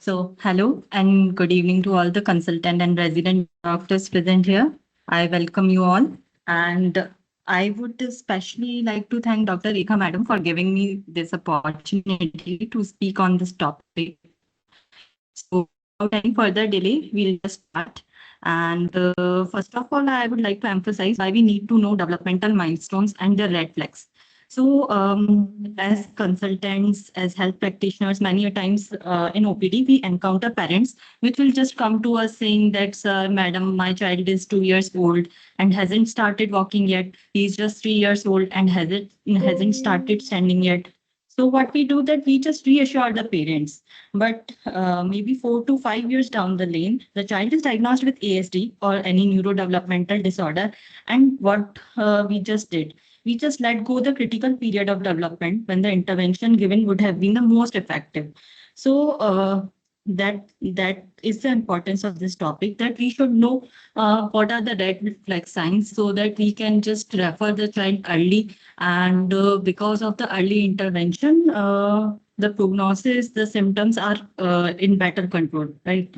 Hello and good evening to all the consultant and resident doctors present here. I welcome you all. And I would especially like to thank Dr. Rekha Madam for giving me this opportunity to speak on this topic. So, without any further delay, we'll just start. And first of all, I would like to emphasize why we need to know developmental milestones and the red flags. As consultants, as health practitioners, many a times in OPD, we encounter parents which will just come to us saying that, sir, madam, my child is 2 years old and hasn't started walking yet. He's just 3 years old and hasn't started standing yet. So what we do that we just reassure the parents. But maybe 4 to 5 years down the lane, the child is diagnosed with ASD or any neurodevelopmental disorder. And what we just did, we just let go the critical period of development when the intervention given would have been the most effective. So that is the importance of this topic, that we should know what are the red flag signs so that we can just refer the child early. And because of the early intervention, the prognosis, the symptoms are in better control, right?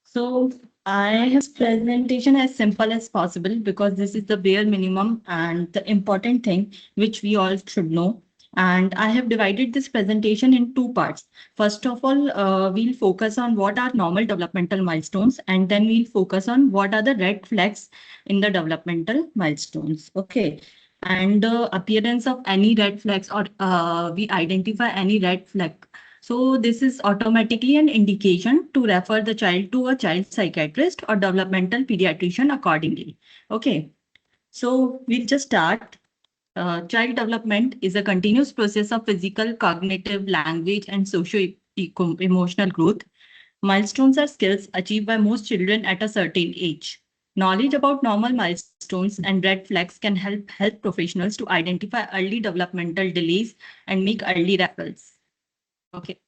So I have presentation as simple as possible because this is the bare minimum and the important thing which we all should know. And I have divided this presentation in two parts. First of all, we'll focus on what are normal developmental milestones, and then we'll focus on what are the red flags in the developmental milestones. Okay. And appearance of any red flags, or we identify any red flag, so this is automatically an indication to refer the child to a child psychiatrist or developmental pediatrician accordingly. Okay, so we'll just start. Child development is a continuous process of physical, cognitive, language, and socio-emotional growth. Milestones are skills achieved by most children at a certain age. Knowledge about normal milestones and red flags can help health professionals to identify early developmental delays and make early referrals. Okay.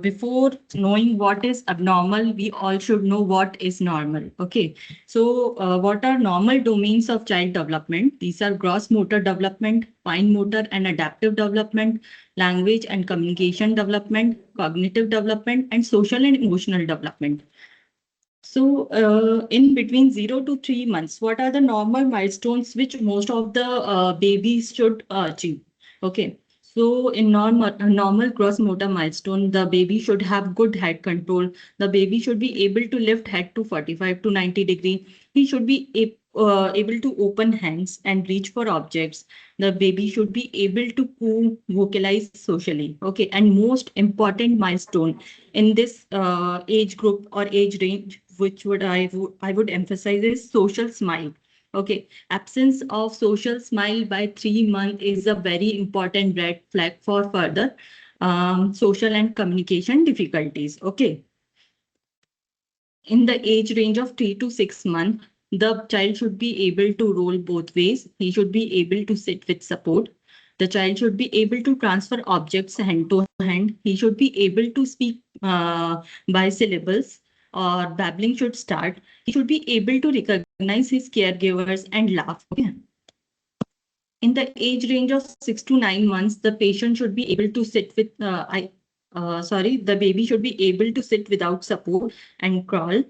Before knowing what is abnormal, we all should know what is normal. Okay. What are normal domains of child development? These are gross motor development, fine motor and adaptive development, language and communication development, cognitive development, and social and emotional development. In between 0 to 3 months, what are the normal milestones which most of the babies should achieve? Okay. So in normal gross motor milestone, the baby should have good head control. The baby should be able to lift head to 45 to 90 degree. He should be able to open hands and reach for objects. The baby should be able to poo, vocalize socially. Okay. And most important milestone in this age group or age range, which I would emphasize, is social smile. Okay, absence of social smile by 3 months is a very important red flag for further social and communication difficulties. Okay, in the age range of 3 to 6 months, the child should be able to roll both ways. He should be able to sit with support. The child should be able to transfer objects hand to hand. He should be able to speak by syllables, or babbling should start. He should be able to recognize his caregivers and laugh. Okay. In the age range of 6 to 9 months, the patient should be able to sit with, the baby should be able to sit without support and crawl.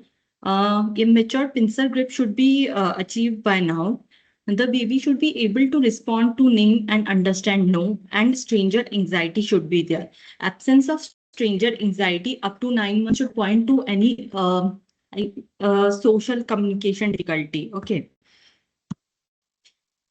Immature pincer grip should be achieved by now. The baby should be able to respond to name and understand no, and stranger anxiety should be there. Absence of stranger anxiety up to 9 months should point to any social communication difficulty. Okay.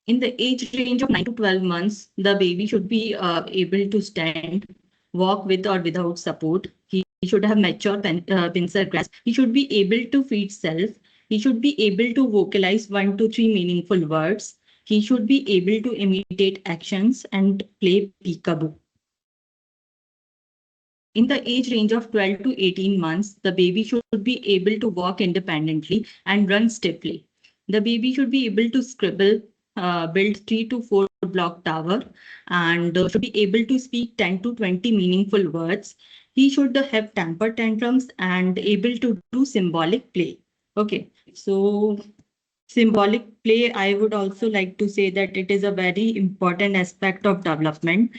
In the age range of 9 to 12 months, the baby should be able to stand, walk with or without support. He should have mature pincer grasp. He should be able to feed self. He should be able to vocalize 1 to 3 meaningful words. He should be able to imitate actions and play peekaboo. In the age range of 12 to 18 months, the baby should be able to walk independently and run stiffly. The baby should be able to scribble, build 3 to 4 block tower, and should be able to speak 10 to 20 meaningful words. He should have temper tantrums and able to do symbolic play. Okay, so symbolic play, I would also like to say that it is a very important aspect of development.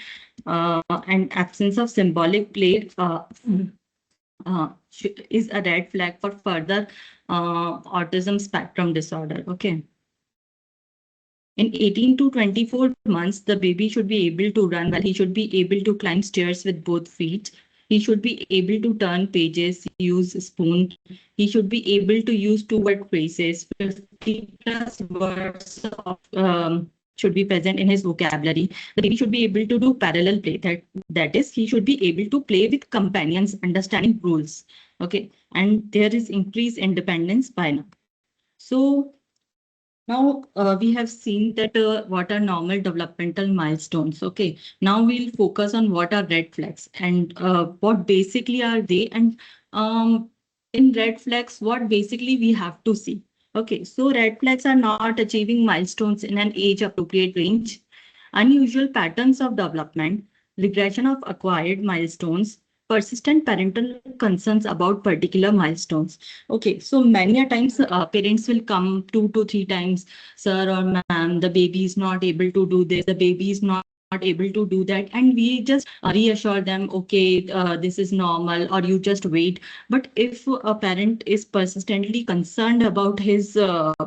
and absence of symbolic play is a red flag for further autism spectrum disorder. Okay. In 18 to 24 months, the baby should be able to run well. He should be able to climb stairs with both feet. He should be able to turn pages, use spoon. He should be able to use two-word phrases. 50 plus words of should be present in his vocabulary. The baby should be able to do parallel play. That is, he should be able to play with companions, understanding rules. Okay, and there is increased independence by now. So now we have seen that what are normal developmental milestones. Okay, now we'll focus on what are red flags and what basically are they. And in red flags, what basically we have to see. Okay, so red flags are not achieving milestones in an age appropriate range, unusual patterns of development, regression of acquired milestones, persistent parental concerns about particular milestones. Okay, so many a times parents will come 2 to 3 times, sir or ma'am, the baby is not able to do this, the baby is not able to do that, and we just reassure them, okay, this is normal, or you just wait. But if a parent is persistently concerned about his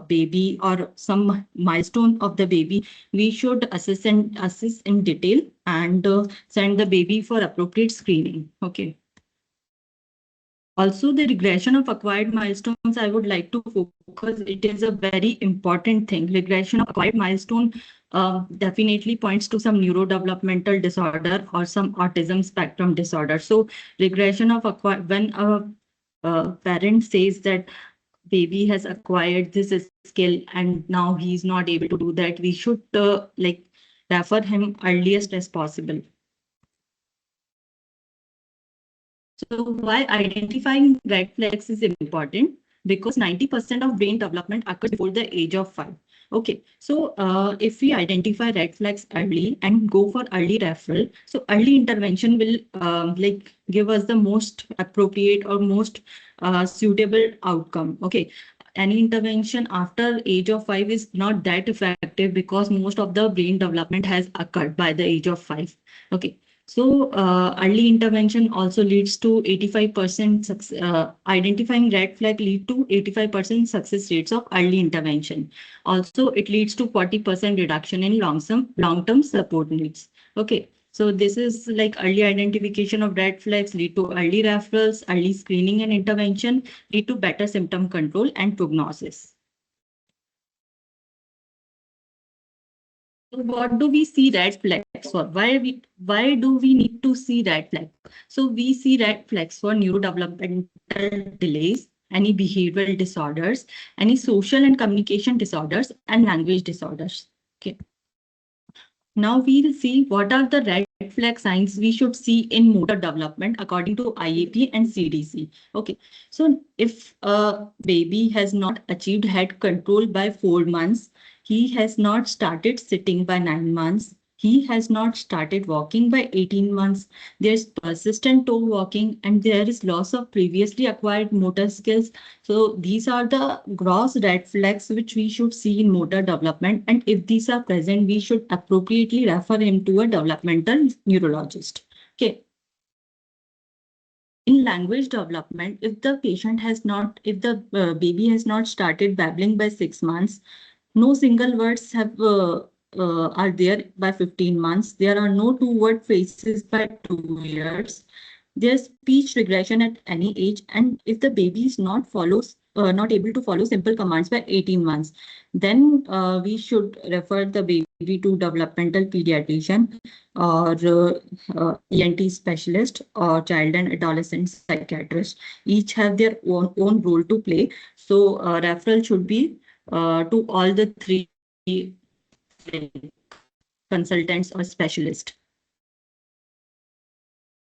baby or some milestone of the baby, we should assess in detail and send the baby for appropriate screening. Okay. Also, the regression of acquired milestones, I would like to focus. It is a very important thing. Regression of acquired milestone definitely points to some neurodevelopmental disorder or some autism spectrum disorder. So, regression of acquired, when a parent says that baby has acquired this skill and now he's not able to do that, we should like refer him earliest as possible. So why identifying red flags is important? Because 90% of brain development occurs before the age of 5. Okay, so if we identify red flags early and go for early referral, so early intervention will like give us the most appropriate or most suitable outcome. Okay, any intervention after age of 5 is not that effective because most of the brain development has occurred by the age of 5. Okay, so early intervention also leads to 85% identifying red flag lead to 85% success rates of early intervention. Also, it leads to 40% reduction in long-term support needs. Okay, so this is like early identification of red flags lead to early referrals, early screening and intervention lead to better symptom control and prognosis. So what do we see red flags for? Why do we need to see red flag? So we see red flags for neurodevelopmental delays, any behavioral disorders, any social and communication disorders, and language disorders. Okay. Now we'll see what are the red flag signs we should see in motor development according to IAP and CDC. Okay, so if a baby has not achieved head control by 4 months, he has not started sitting by 9 months, he has not started walking by 18 months, there's persistent toe walking, and there is loss of previously acquired motor skills. So these are the gross red flags which we should see in motor development. And if these are present, we should appropriately refer him to a developmental neurologist. Okay. In language development, if the patient has not, if the baby has not started babbling by 6 months, no single words have are there by 15 months. There are no two-word phrases by 2 years. There's speech regression at any age, and if the baby is not able to follow simple commands by 18 months, then we should refer the baby to developmental pediatrician or ENT specialist or child and adolescent psychiatrist. Each have their own role to play. So referral should be to all the three consultants or specialists.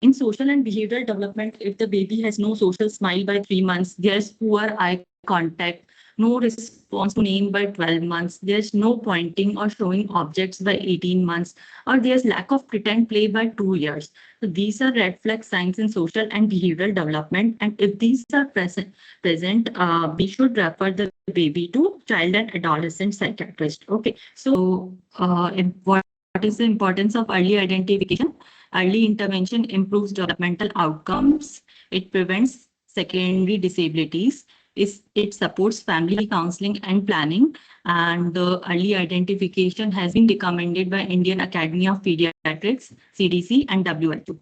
In social and behavioral development, if the baby has no social smile by 3 months, there's poor eye contact, no response to name by 12 months, there's no pointing or showing objects by 18 months, or there's lack of pretend play by 2 years. So these are red flag signs in social and behavioral development. And if these are present, we should refer the baby to child and adolescent psychiatrist. Okay, so what is the importance of early identification? Early intervention improves developmental outcomes. It prevents secondary disabilities. It supports family counseling and planning. And the early identification has been recommended by Indian Academy of Pediatrics, CDC, and WHO.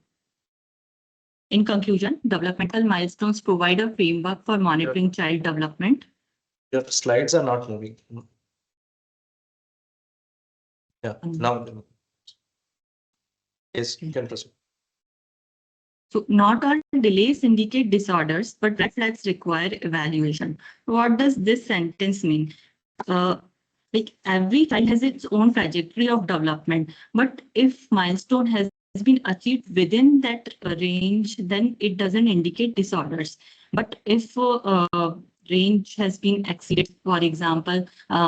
In conclusion, developmental milestones provide a framework for monitoring child development. Your slides are not moving. Yeah, now. Yes, you can proceed. So not all delays indicate disorders, but red flags require evaluation. What does this sentence mean? Like every child has its own trajectory of development, but if milestone has been achieved within that range, then it doesn't indicate disorders. But if range has been exceeded, for example,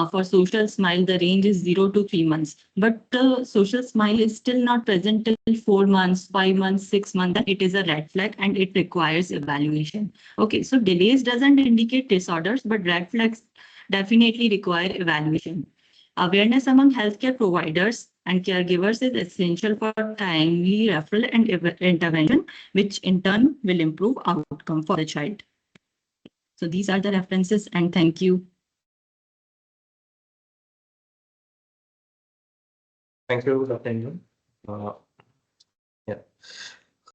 for social smile, the range is 0 to 3 months, but the social smile is still not present till 4 months, 5 months, 6 months, then it is a red flag and it requires evaluation. Okay, so delays doesn't indicate disorders, but red flags definitely require evaluation. Awareness among healthcare providers and caregivers is essential for timely referral and intervention, which in turn will improve outcome for the child. So these are the references, and thank you. Thank you, Dr. Ingram. Yeah.